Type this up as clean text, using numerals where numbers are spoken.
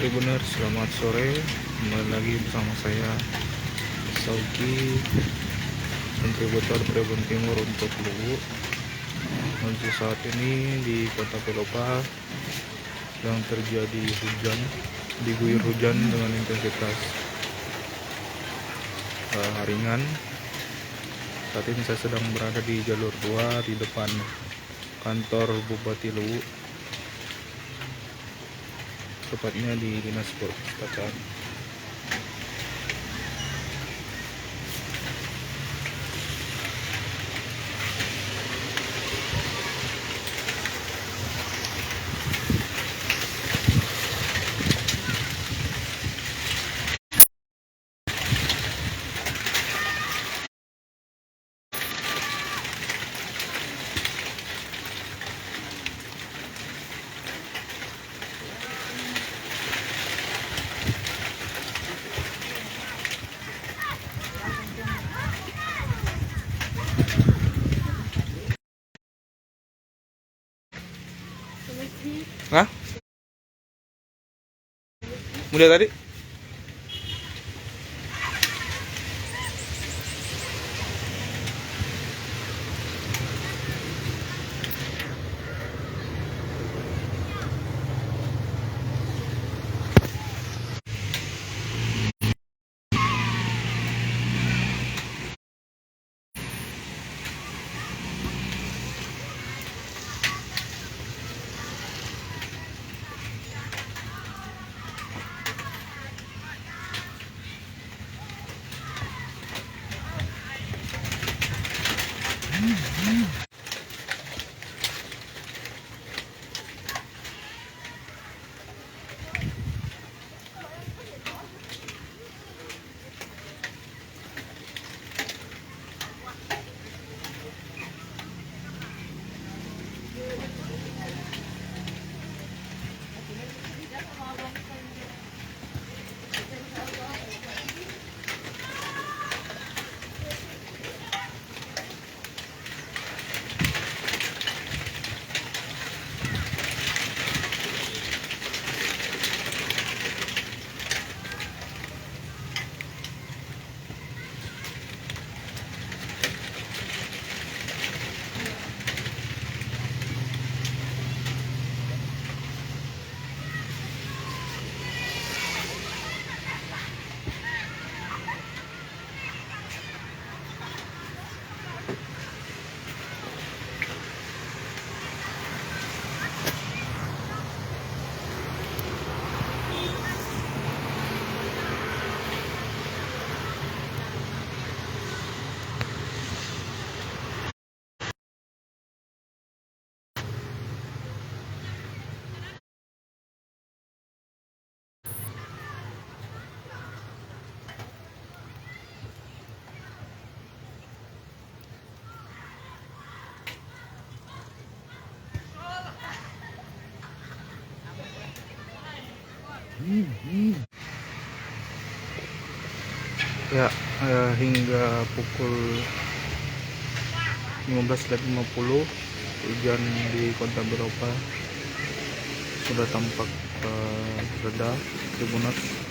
Tribuners, selamat sore. Kembali lagi bersama saya Sauki, kontributor Tribun Timur untuk Luwu. Untuk saat ini di Kota Pelopa yang terjadi hujan, diguyur hujan dengan intensitas ringan. Saat ini saya sedang berada di jalur 2 di depan kantor Bupati Luwu, tepatnya di Dinas Perpustakaan. Hah? Mulia tadi? Ya, hingga pukul 15.50 hujan di Kota Pelopa sudah tampak reda. Tribuners,